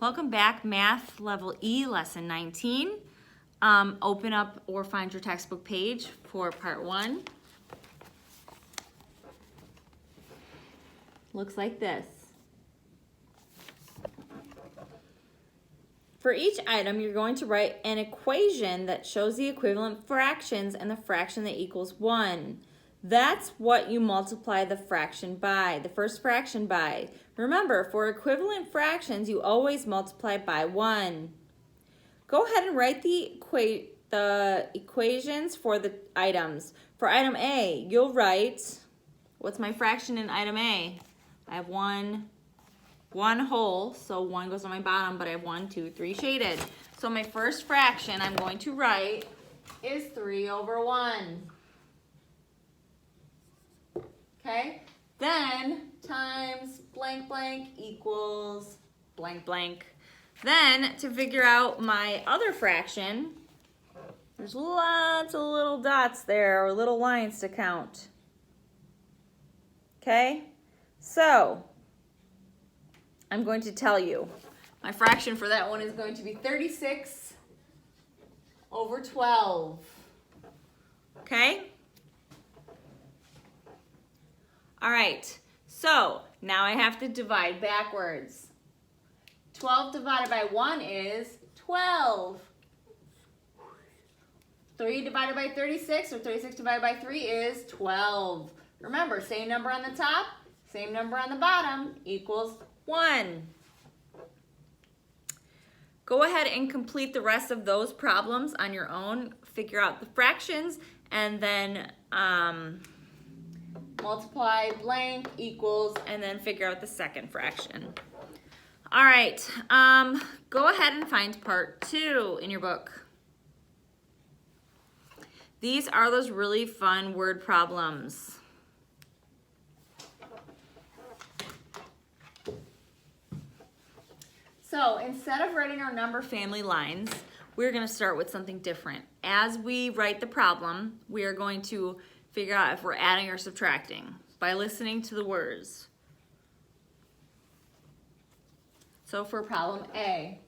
Welcome back, Math Level E, Lesson 19. Open up or find your textbook page for Part 1. Looks like this. For each item, you're going to write an equation that shows the equivalent fractions and the fraction that equals 1. That's what you multiply the fraction by, the first fraction by. Remember, for equivalent fractions, you always multiply by 1. Go ahead and write the equations for the items. For item A, you'll write, what's my fraction in item A? I have one whole, so 1 goes on my bottom, but I have 1, 2, 3 shaded. So my first fraction I'm going to write is 3/1. Okay, then times blank blank equals blank blank. Then to figure out my other fraction, there's lots of little dots there or little lines to count. Okay, so I'm going to tell you my fraction for that one is going to be 36/12. Okay? All right, so now I have to divide backwards. 12 divided by 1 is 12. 3 divided by 36 or 36 divided by 3 is 12. Remember, same number on the top, same number on the bottom equals 1. Go ahead and complete the rest of those problems on your own. Figure out the fractions and then multiply blank equals and then figure out the second fraction. All right, go ahead and find part 2 in your book. These are those really fun word problems. So instead of writing our number family lines, we're going to start with something different. As we write the problem, we are going to figure out if we're adding or subtracting by listening to the words. So for problem A,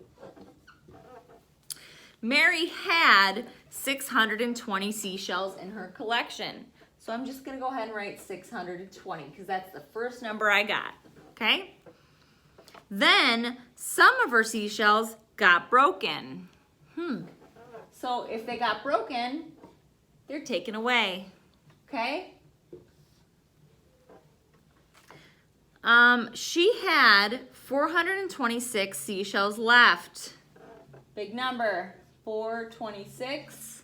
Mary had 620 seashells in her collection. So I'm just going to go ahead and write 620 because that's the first number I got, okay? Then some of her seashells got broken. So if they got broken, they're taken away, okay? She had 426 seashells left. Big number, 426.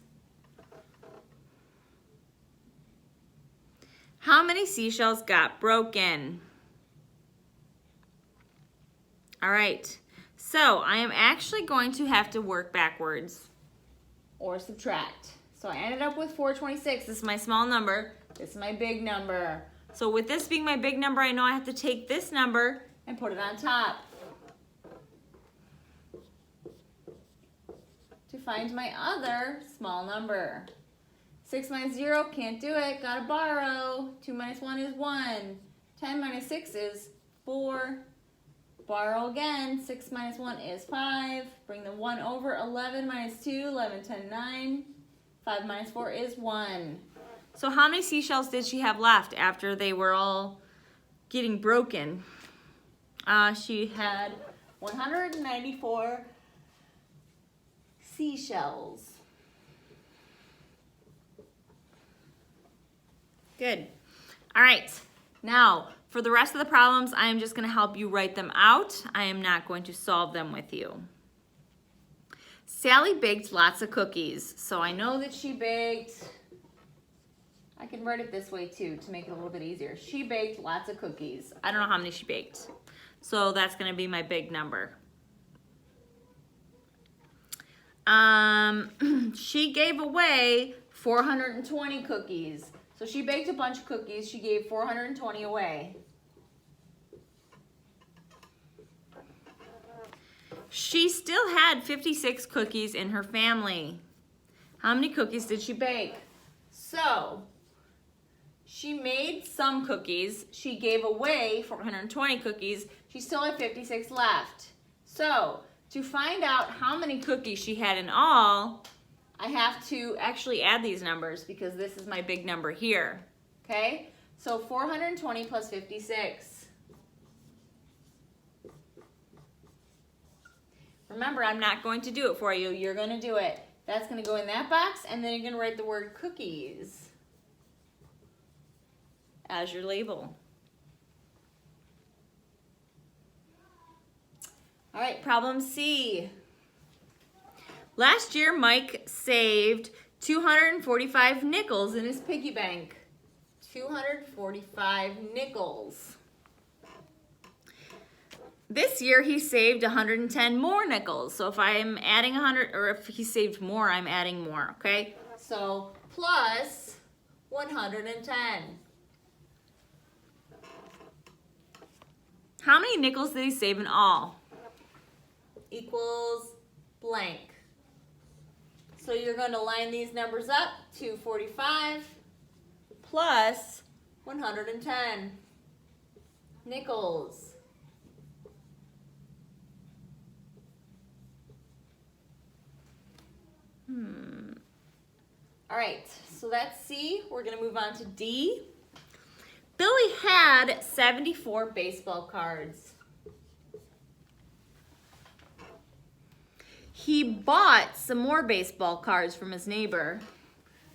How many seashells got broken? All right, so I am actually going to have to work backwards or subtract. So I ended up with 426. This is my small number. This is my big number. So with this being my big number, I know I have to take this number and put it on top to find my other small number. 6 minus 0, can't do it, gotta borrow. 2 minus 1 is 1. 10 minus 6 is 4. Borrow again, 6 minus 1 is 5. Bring the 1 over, 11 minus 2, 11, 10, 9. 5 minus 4 is 1. So how many seashells did she have left after they were all getting broken? She had 194 seashells. Good. All right. Now, for the rest of the problems, I am just going to help you write them out. I am not going to solve them with you. Sally baked lots of cookies. So I know that she baked, I can write it this way too to make it a little bit easier. She baked lots of cookies. I don't know how many she baked. So that's going to be my big number. She gave away 420 cookies. So she baked a bunch of cookies. She gave 420 away. She still had 56 cookies in her family. How many cookies did she bake? So she made some cookies. She gave away 420 cookies. She still had 56 left. So to find out how many cookies she had in all, I have to actually add these numbers because this is my big number here. Okay, so 420 plus 56. Remember, I'm not going to do it for you. You're going to do it. That's going to go in that box, and then you're going to write the word cookies as your label. All right, problem C. Last year, Mike saved 245 nickels in his piggy bank. 245 nickels. This year, he saved 110 more nickels. So if I'm adding 100, or if he saved more, I'm adding more, okay? So plus 110. How many nickels did he save in all? Equals blank. So you're going to line these numbers up. 245 plus 110 nickels. All right, so that's C. We're going to move on to D. Billy had 74 baseball cards. He bought some more baseball cards from his neighbor.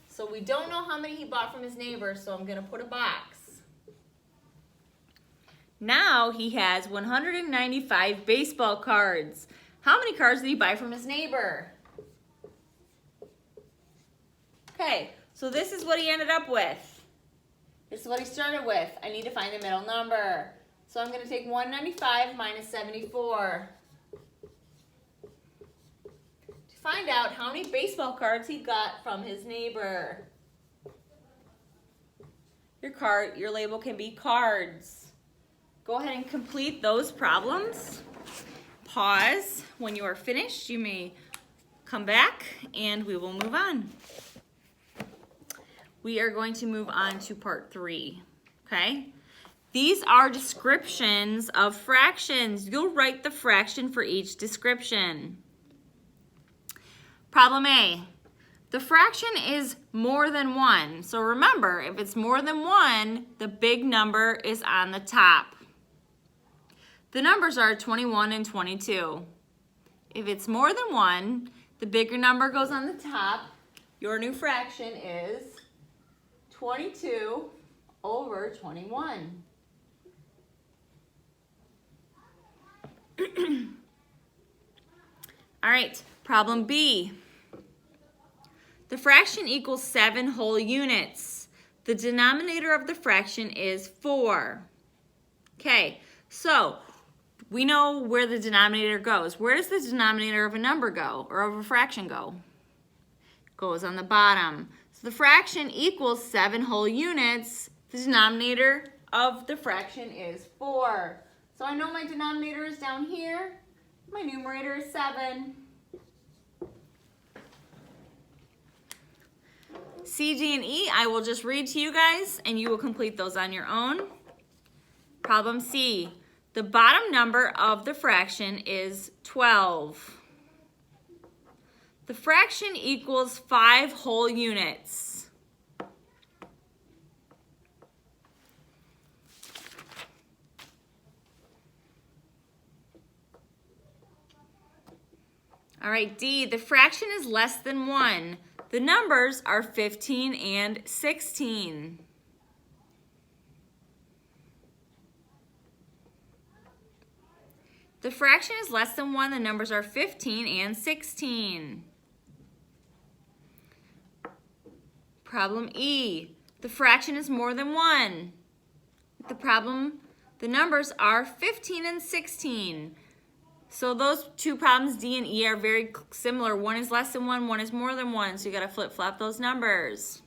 So we don't know how many he bought from his neighbor, so I'm going to put a box. Now he has 195 baseball cards. How many cards did he buy from his neighbor? Okay, so this is what he ended up with. This is what he started with. I need to find the middle number. So I'm going to take 195 minus 74. To find out how many baseball cards he got from his neighbor. Your label can be cards. Go ahead and complete those problems. Pause. When you are finished, you may come back and we will move on. We are going to move on to part 3, okay? These are descriptions of fractions. You'll write the fraction for each description. Problem A, the fraction is more than 1. So remember, if it's more than 1, the big number is on the top. The numbers are 21 and 22. If it's more than 1, the bigger number goes on the top. Your new fraction is 22 over 21. All right, problem B. The fraction equals 7 whole units. The denominator of the fraction is 4. Okay, so we know where the denominator goes. Where does the denominator of a number go, or of a fraction go? It goes on the bottom. So the fraction equals 7 whole units. The denominator of the fraction is 4. So I know my denominator is down here. My numerator is 7. C, D, and E, I will just read to you guys, and you will complete those on your own. Problem C. The bottom number of the fraction is 12. The fraction equals 5 whole units. All right, D, the fraction is less than 1. The numbers are 15 and 16. The fraction is less than 1. The numbers are 15 and 16. Problem E. The fraction is more than 1. The numbers are 15 and 16. So those two problems, D and E, are very similar. One is less than 1, one is more than 1. So you got to flip-flop those numbers.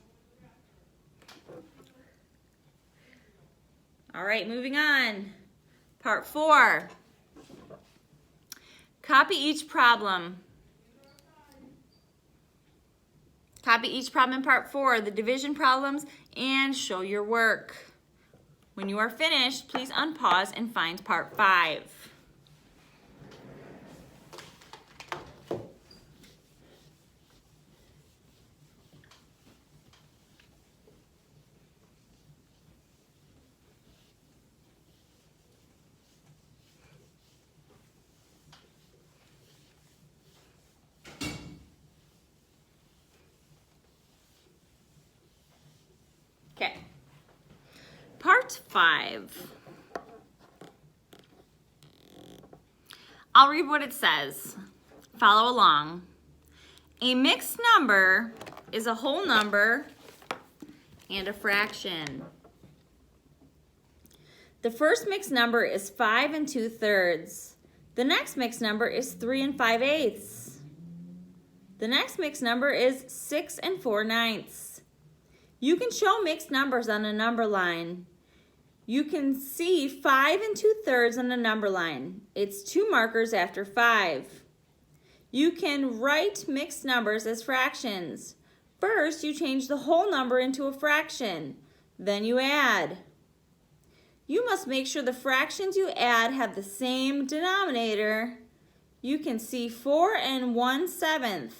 All right, moving on. Part 4. Copy each problem. Copy each problem in part 4, the division problems, and show your work. When you are finished, please unpause and find part 5. 5. I'll read what it says. Follow along. A mixed number is a whole number and a fraction. The first mixed number is 5 2/3. The next mixed number is 3 5/8. The next mixed number is 6 4/9. You can show mixed numbers on a number line. You can see 5 2/3 on the number line. It's 2 markers after 5. You can write mixed numbers as fractions. First, you change the whole number into a fraction. Then you add. You must make sure the fractions you add have the same denominator. You can see 4 1/7.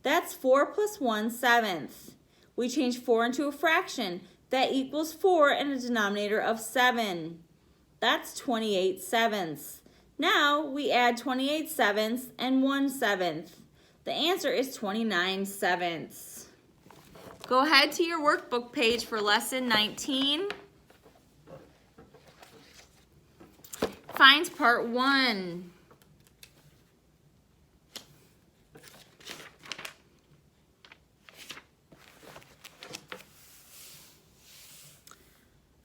That's 4 plus 1/7. We change 4 into a fraction. That equals 4 and a denominator of 7. That's 28/7. Now we add 28/7 and 1/7. The answer is 29/7. Go ahead to your workbook page for lesson 19. Find part 1.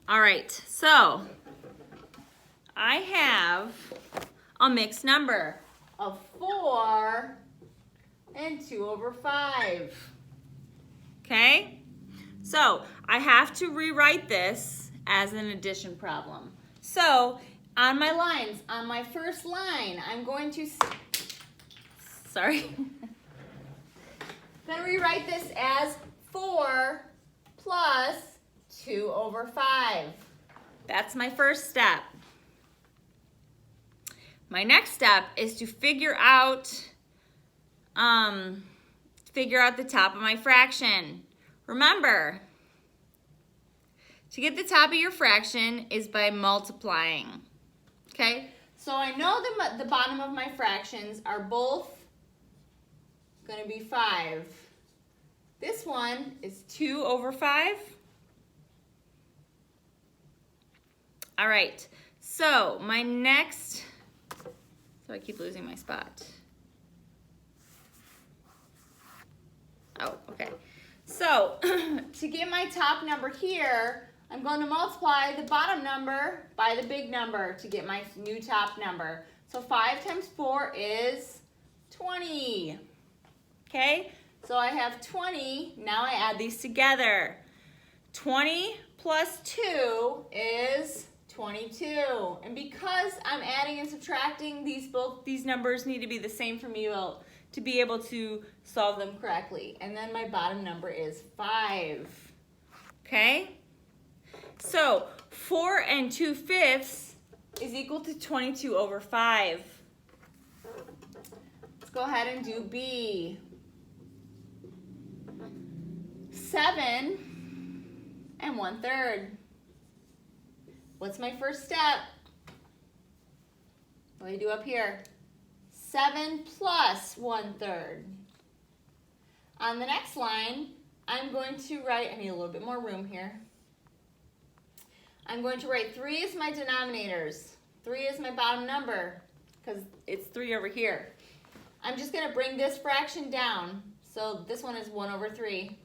All right, so I have a mixed number of 4 and 2/5. Okay? So I have to rewrite this as an addition problem. So on my lines, on my first line, I'm going to, going to rewrite this as 4 plus 2/5. That's my first step. My next step is to figure out the top of my fraction. Remember, to get the top of your fraction is by multiplying. Okay? So I know the bottom of my fractions are both going to be 5. This one is 2/5. All right, so my next, so I keep losing my spot. Oh, okay. So to get my top number here, I'm going to multiply the bottom number by the big number to get my new top number. So 5 times 4 is 20. Okay, so I have 20. Now I add these together. 20 plus 2 is 22. And because I'm adding and subtracting, both these numbers need to be the same for me to be able to solve them correctly. And then my bottom number is 5. Okay? So 4 2/5 is equal to 22/5. Let's go ahead and do B. 7 1/3. What's my first step? What do I do up here? 7 plus 1/3. On the next line, I'm going to write, I need a little bit more room here. I'm going to write 3 as my denominators. 3 is my bottom number because it's 3 over here. I'm just going to bring this fraction down. So this one is 1/3,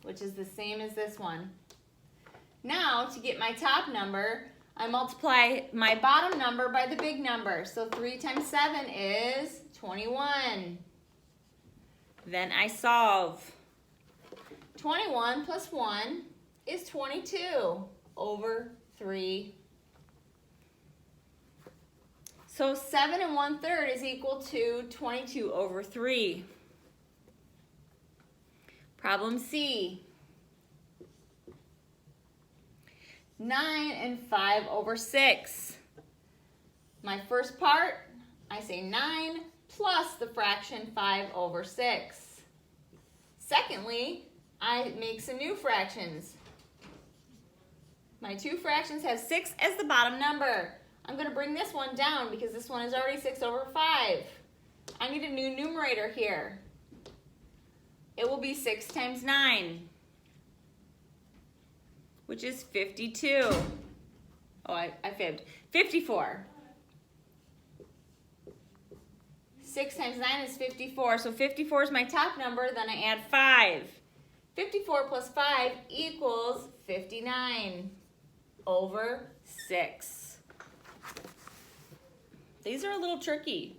which is the same as this one. Now, to get my top number, I multiply my bottom number by the big number. So 3 times 7 is 21. Then I solve. 21 plus 1 is 22/3. So 7 1/3 is equal to 22/3. Problem C. 9 5/6. My first part, I say 9 plus the fraction 5/6. Secondly, I make some new fractions. My two fractions have 6 as the bottom number. I'm going to bring this one down because this one is already 6/5. I need a new numerator here. It will be 6 times 9, which is 52. Oh, I fibbed. 54. 6 times 9 is 54. So 54 is my top number, then I add 5. 54 plus 5 equals 59 over 6. These are a little tricky.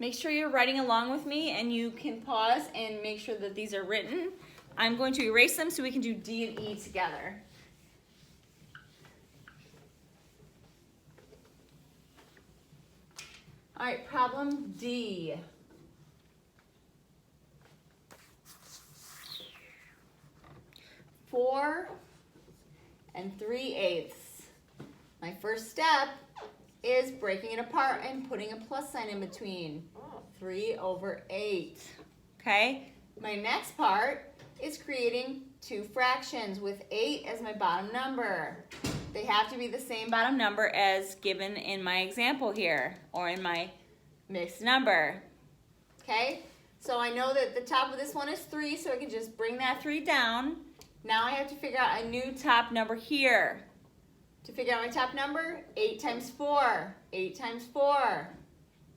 Make sure you're writing along with me, and you can pause and make sure that these are written. I'm going to erase them so we can do D and E together. All right, problem D. 4 3/8. My first step is breaking it apart and putting a plus sign in between. 3 over 8. Okay? My next part is creating two fractions with 8 as my bottom number. They have to be the same bottom number as given in my example here, or in my mixed number. Okay? So I know that the top of this one is 3, so I can just bring that 3 down. Now I have to figure out a new top number here. To figure out my top number, 8 times 4. 8 times 4.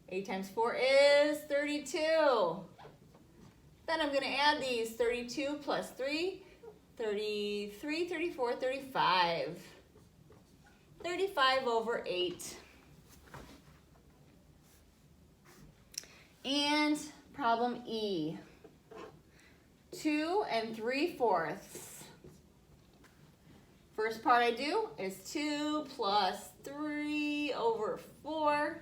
8 times 4 is 32. Then I'm going to add these. 32 plus 3, 33, 34, 35. 35 over 8. And problem E. 2 3/4. First part I do is 2 plus 3 over 4.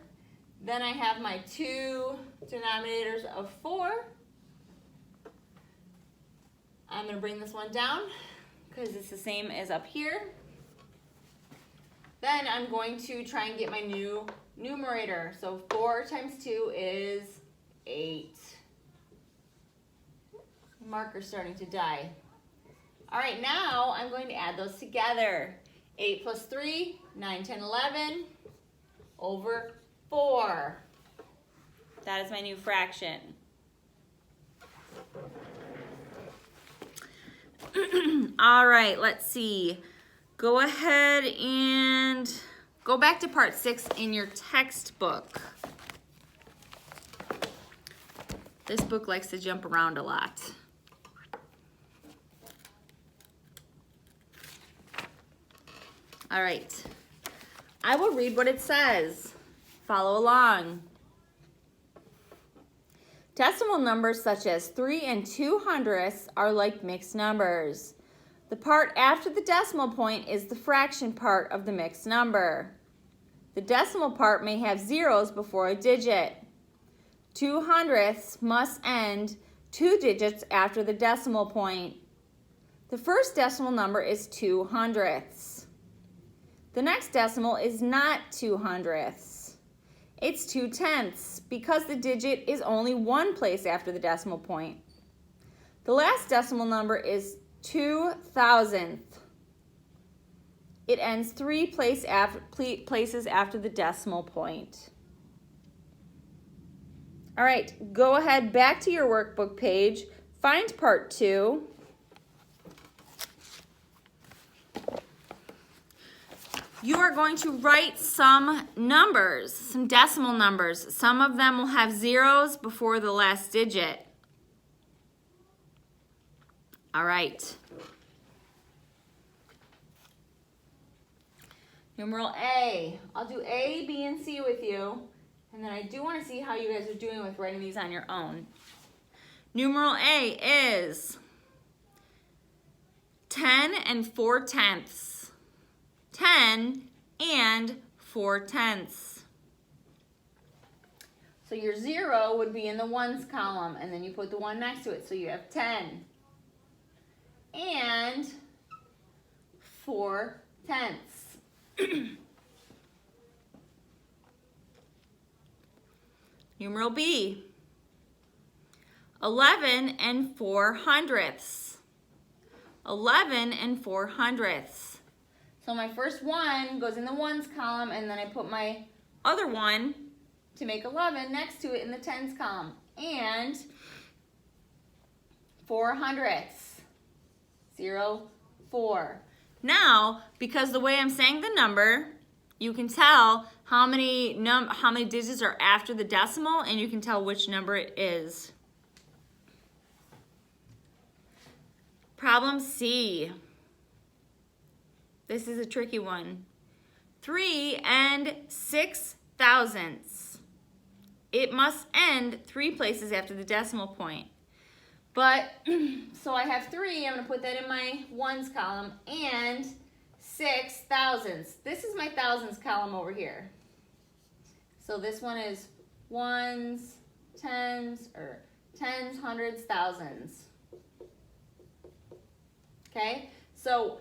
Then I have my two denominators of 4. I'm going to bring this one down because it's the same as up here. Then I'm going to try and get my new numerator. So 4 times 2 is 8. Marker's starting to die. All right, now I'm going to add those together. 8 plus 3, 9, 10, 11 over 4. That is my new fraction. All right, let's see. Go ahead and go back to part 6 in your textbook. This book likes to jump around a lot. All right, I will read what it says. Follow along. Decimal numbers such as 3 2/100 are like mixed numbers. The part after the decimal point is the fraction part of the mixed number. The decimal part may have zeros before a digit. 2/100 must end 2 digits after the decimal point. The first decimal number is 2/100. The next decimal is not 2/100. It's 2/10 because the digit is only one place after the decimal point. The last decimal number is 2,000th. It ends 3 places after the decimal point. All right, go ahead back to your workbook page. Find part 2. You are going to write some numbers, some decimal numbers. Some of them will have zeros before the last digit. All right. Numeral A. I'll do A, B, and C with you. And then I do want to see how you guys are doing with writing these on your own. Numeral A is 10 4/10. 10 4/10. So your 0 would be in the ones column, and then you put the 1 next to it. So you have 10 and 4/10. Numeral B. 11 4/100. 11 4/100. So my first one goes in the ones column, and then I put my other one to make 11 next to it in the tens column. And 4/100. 0, 4. Now, because the way I'm saying the number, you can tell how many digits are after the decimal, and you can tell which number it is. Problem C. This is a tricky one. 3 and 6 thousandths. It must end 3 places after the decimal point. But, so I have 3, I'm going to put that in my ones column, and 6 thousandths. This is my thousands column over here. So this one is ones, tens, hundreds, thousands. Okay, so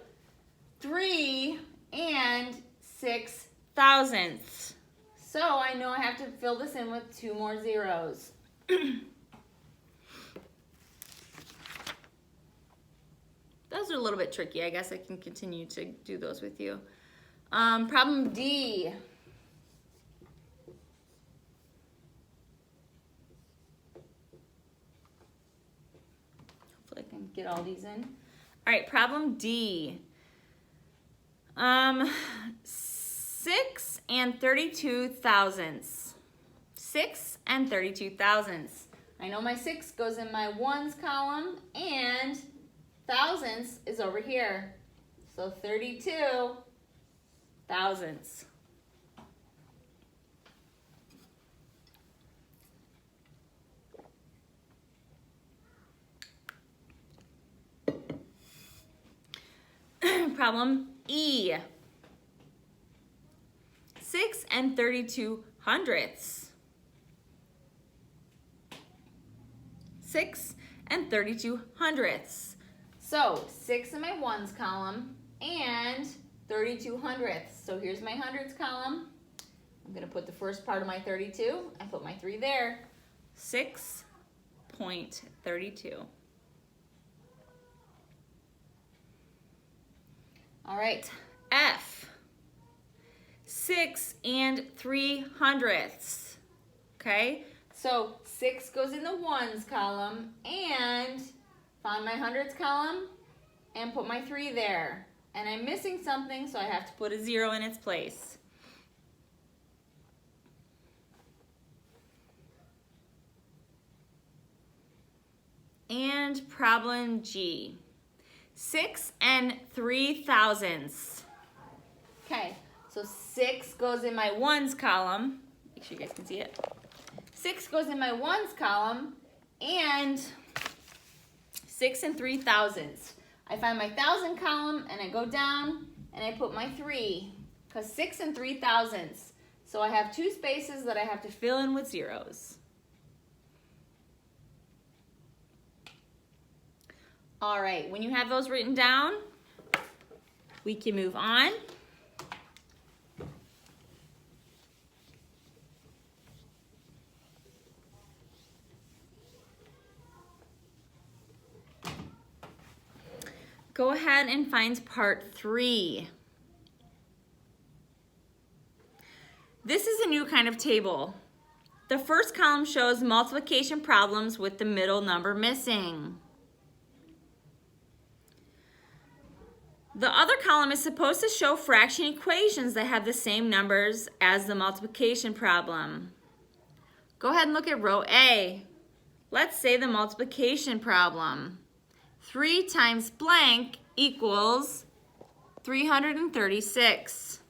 3 and 6 thousandths. So I know I have to fill this in with 2 more zeros. Those are a little bit tricky. I guess I can continue to do those with you. Problem D. Hopefully I can get all these in. All right, problem D. 6 and 32 thousandths. 6 and 32 thousandths. I know my 6 goes in my ones column, and thousandths is over here. So 32 thousandths. Problem E. 6 and 32 hundredths. 6 and 32 hundredths. So 6 in my ones column and 32 hundredths. So here's my hundredths column. I'm going to put the first part of my 32. I put my 3 there. 6.32. All right, F. 6 and 3 hundredths. Okay, so 6 goes in the ones column, and find my hundredths column and put my 3 there. And I'm missing something, so I have to put a 0 in its place. And problem G. 6 and 3 thousandths. Okay, so 6 goes in my ones column. Make sure you guys can see it. 6 goes in my ones column, and 6 and 3 thousandths. I find my thousand column, and I go down, and I put my 3, because 6 and 3 thousandths. So I have 2 spaces that I have to fill in with zeros. All right, when you have those written down, we can move on. Go ahead and find part 3. This is a new kind of table. The first column shows multiplication problems with the middle number missing. The other column is supposed to show fraction equations that have the same numbers as the multiplication problem. Go ahead and look at row A. Let's say the multiplication problem. 3 times blank equals 336.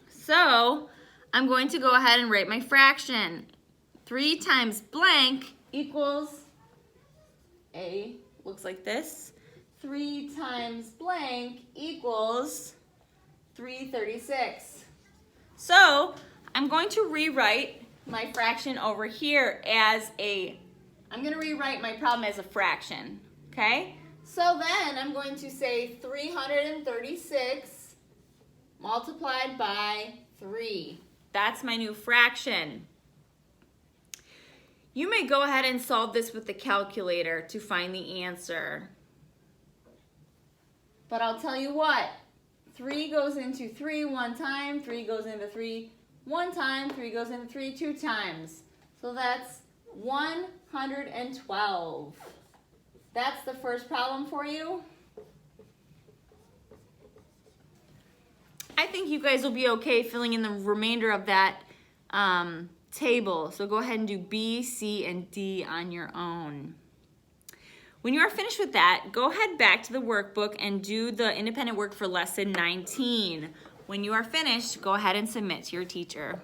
So I'm going to go ahead and write my fraction. 3 times blank equals A. Looks like this. 3 times blank equals 336. So I'm going to rewrite my fraction over here as I'm going to rewrite my problem as a fraction, okay? So then I'm going to say 336 multiplied by 3. That's my new fraction. You may go ahead and solve this with the calculator to find the answer. But I'll tell you what, 3 goes into 3 one time, 3 goes into 3 one time, 3 goes into 3 2 times. So that's 112. that's the first problem for you. I think you guys will be okay filling in the remainder of that table. So go ahead and do B, C, and D on your own. When you are finished with that, go ahead back to the workbook and do the independent work for lesson 19. When you are finished, go ahead and submit to your teacher.